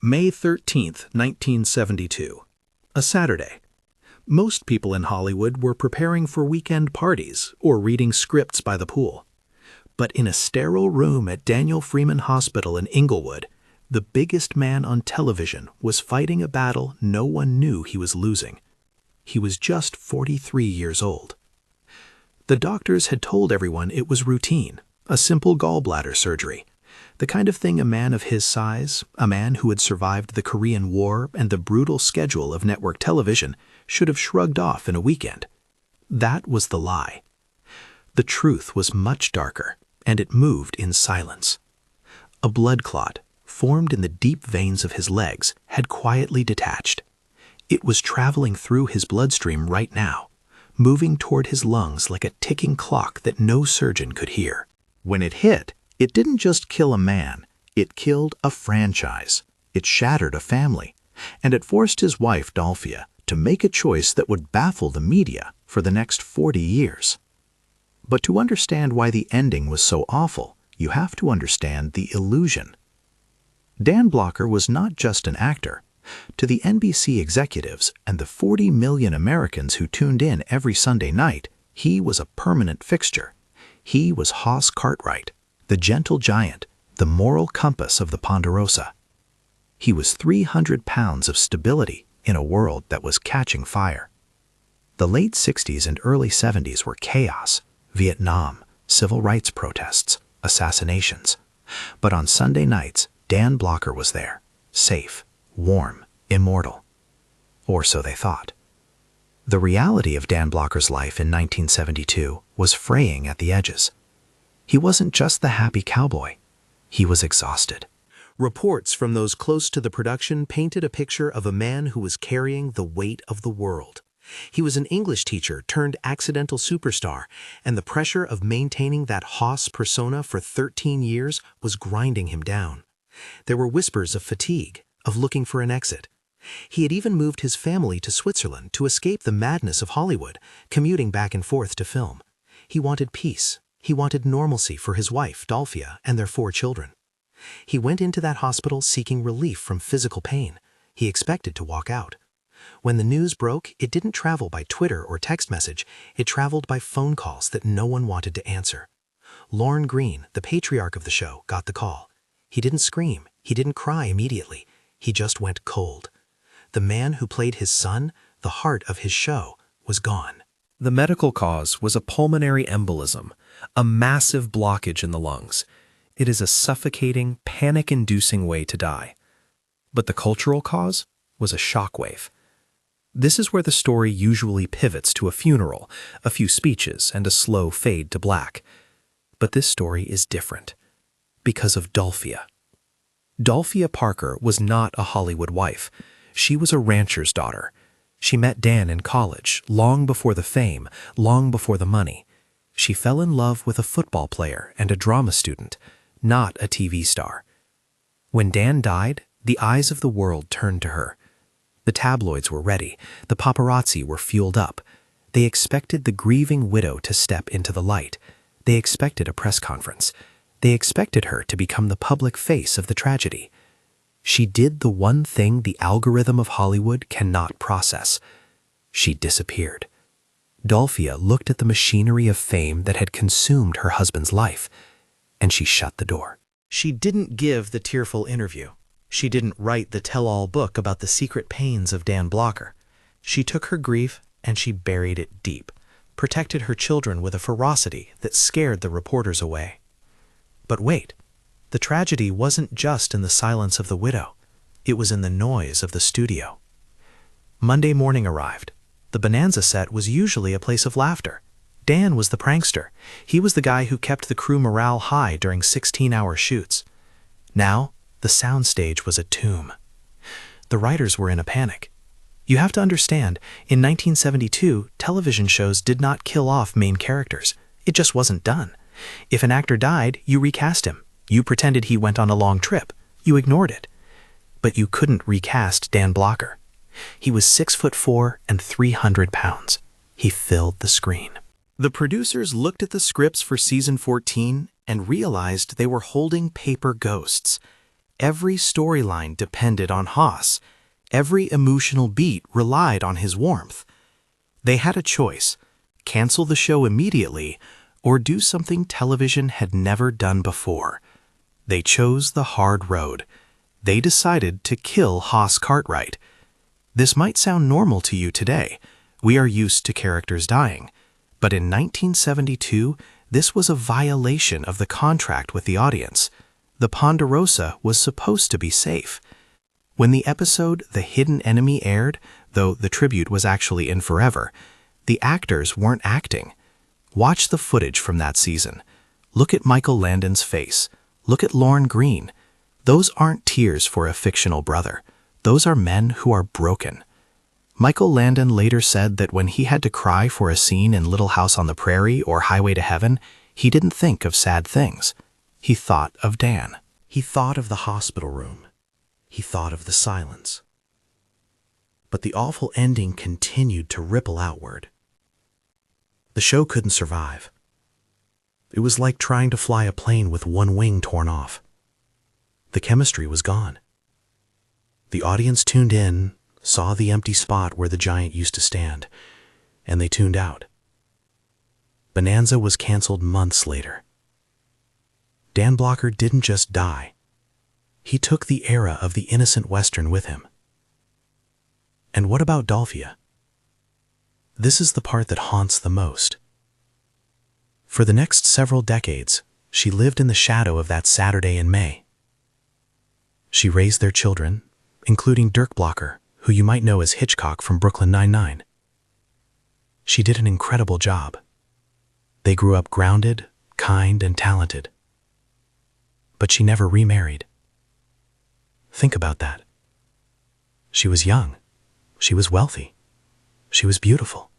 May 13th, 1972. A Saturday. Most people in Hollywood were preparing for weekend parties or reading scripts by the pool. But in a sterile room at Daniel Freeman Hospital in Inglewood, the biggest man on television was fighting a battle no one knew he was losing. He was just 43 years old. The doctors had told everyone it was routine, a simple gallbladder surgery, the kind of thing a man of his size, a man who had survived the Korean War and the brutal schedule of network television, should have shrugged off in a weekend. That was the lie. The truth was much darker, and it moved in silence. A blood clot, formed in the deep veins of his legs, had quietly detached. It was traveling through his bloodstream right now, moving toward his lungs like a ticking clock that no surgeon could hear. When it hit, it didn't just kill a man, it killed a franchise. It shattered a family, and it forced his wife, Dolphia, to make a choice that would baffle the media for the next 40 years. But to understand why the ending was so awful, you have to understand the illusion. Dan Blocker was not just an actor. To the NBC executives and the 40 million Americans who tuned in every Sunday night, he was a permanent fixture. He was Hoss Cartwright, the gentle giant, the moral compass of the Ponderosa. He was 300 pounds of stability in a world that was catching fire. The late 60s and early 70s were chaos, Vietnam, civil rights protests, assassinations. But on Sunday nights, Dan Blocker was there, safe, warm, immortal. Or so they thought. The reality of Dan Blocker's life in 1972 was fraying at the edges. He wasn't just the happy cowboy. He was exhausted. Reports from those close to the production painted a picture of a man who was carrying the weight of the world. He was an English teacher turned accidental superstar, and the pressure of maintaining that Hoss persona for 13 years was grinding him down. There were whispers of fatigue, of looking for an exit. He had even moved his family to Switzerland to escape the madness of Hollywood, commuting back and forth to film. He wanted peace. He wanted normalcy for his wife, Dolphia, and their 4 children. He went into that hospital seeking relief from physical pain. He expected to walk out. When the news broke, it didn't travel by Twitter or text message. It traveled by phone calls that no one wanted to answer. Lorne Greene, the patriarch of the show, got the call. He didn't scream. He didn't cry immediately. He just went cold. The man who played his son, the heart of his show, was gone. The medical cause was a pulmonary embolism, a massive blockage in the lungs. It is a suffocating, panic-inducing way to die. But the cultural cause was a shockwave. This is where the story usually pivots to a funeral, a few speeches, and a slow fade to black. But this story is different. Because of Dolphia. Dolphia Parker was not a Hollywood wife. She was a rancher's daughter. She met Dan in college, long before the fame, long before the money. She fell in love with a football player and a drama student, not a TV star. When Dan died, the eyes of the world turned to her. The tabloids were ready. The paparazzi were fueled up. They expected the grieving widow to step into the light. They expected a press conference. They expected her to become the public face of the tragedy. She did the one thing the algorithm of Hollywood cannot process. She disappeared. Dolphia looked at the machinery of fame that had consumed her husband's life, and she shut the door. She didn't give the tearful interview. She didn't write the tell-all book about the secret pains of Dan Blocker. She took her grief and she buried it deep, protected her children with a ferocity that scared the reporters away. But wait, the tragedy wasn't just in the silence of the widow. It was in the noise of the studio. Monday morning arrived. The Bonanza set was usually a place of laughter. Dan was the prankster. He was the guy who kept the crew morale high during 16-hour shoots. Now, the soundstage was a tomb. The writers were in a panic. You have to understand, in 1972, television shows did not kill off main characters. It just wasn't done. If an actor died, you recast him. You pretended he went on a long trip. You ignored it. But you couldn't recast Dan Blocker. He was 6'4" and 300 pounds. He filled the screen. The producers looked at the scripts for season 14 and realized they were holding paper ghosts. Every storyline depended on Hoss. Every emotional beat relied on his warmth. They had a choice: cancel the show immediately or do something television had never done before. They chose the hard road. They decided to kill Hoss Cartwright. This might sound normal to you today. We are used to characters dying. But in 1972, this was a violation of the contract with the audience. The Ponderosa was supposed to be safe. When the episode The Hidden Enemy aired, though the tribute was actually in forever, the actors weren't acting. Watch the footage from that season. Look at Michael Landon's face. Look at Lorne Greene. Those aren't tears for a fictional brother. Those are men who are broken. Michael Landon later said that when he had to cry for a scene in Little House on the Prairie or Highway to Heaven, he didn't think of sad things. He thought of Dan. He thought of the hospital room. He thought of the silence. But the awful ending continued to ripple outward. The show couldn't survive. It was like trying to fly a plane with one wing torn off. The chemistry was gone. The audience tuned in, saw the empty spot where the giant used to stand, and they tuned out. Bonanza was canceled months later. Dan Blocker didn't just die. He took the era of the innocent Western with him. And what about Dolphia? This is the part that haunts the most. For the next several decades, she lived in the shadow of that Saturday in May. She raised their children, including Dirk Blocker, who you might know as Hitchcock from Brooklyn Nine-Nine. She did an incredible job. They grew up grounded, kind, and talented. But she never remarried. Think about that. She was young. She was wealthy. She was beautiful.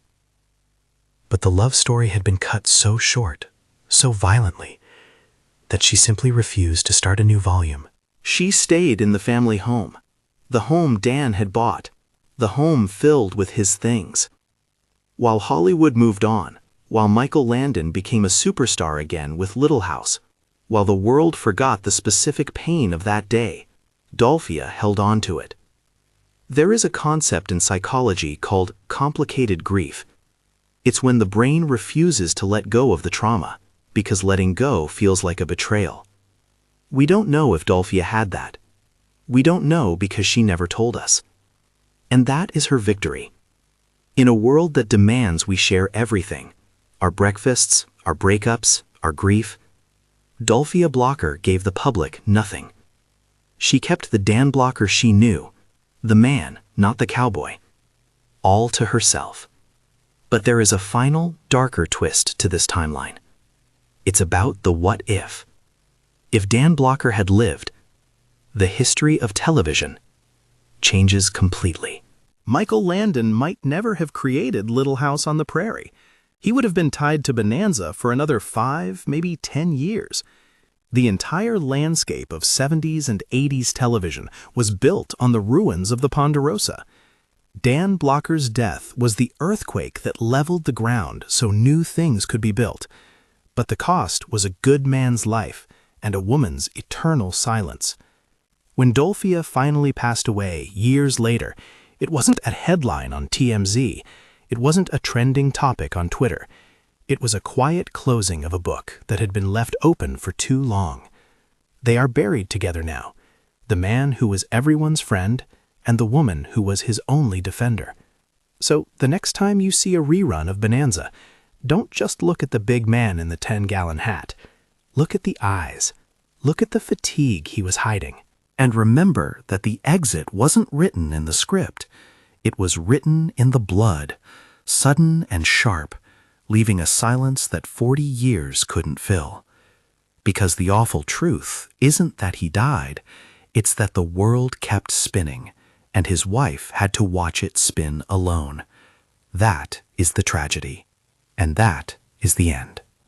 But the love story had been cut so short, so violently, that she simply refused to start a new volume. She stayed in the family home, the home Dan had bought, the home filled with his things. While Hollywood moved on, while Michael Landon became a superstar again with Little House, while the world forgot the specific pain of that day, Dolphia held on to it. There is a concept in psychology called complicated grief. It's when the brain refuses to let go of the trauma, because letting go feels like a betrayal. We don't know if Dolphia had that. We don't know because she never told us. And that is her victory. In a world that demands we share everything, our breakfasts, our breakups, our grief, Dolphia Blocker gave the public nothing. She kept the Dan Blocker she knew, the man, not the cowboy, all to herself. But there is a final, darker twist to this timeline. It's about the what if. If Dan Blocker had lived, the history of television changes completely. Michael Landon might never have created Little House on the Prairie. He would have been tied to Bonanza for another 5, maybe 10 years. The entire landscape of 70s and 80s television was built on the ruins of the Ponderosa. Dan Blocker's death was the earthquake that leveled the ground so new things could be built. But the cost was a good man's life and a woman's eternal silence. When Dolphia finally passed away years later, it wasn't a headline on TMZ. It wasn't a trending topic on Twitter. It was a quiet closing of a book that had been left open for too long. They are buried together now, the man who was everyone's friend and the woman who was his only defender. So the next time you see a rerun of Bonanza, don't just look at the big man in the 10-gallon hat. Look at the eyes. Look at the fatigue he was hiding. And remember that the exit wasn't written in the script. It was written in the blood, sudden and sharp, leaving a silence that 40 years couldn't fill. Because the awful truth isn't that he died, it's that the world kept spinning, and his wife had to watch it spin alone. That is the tragedy, and that is the end.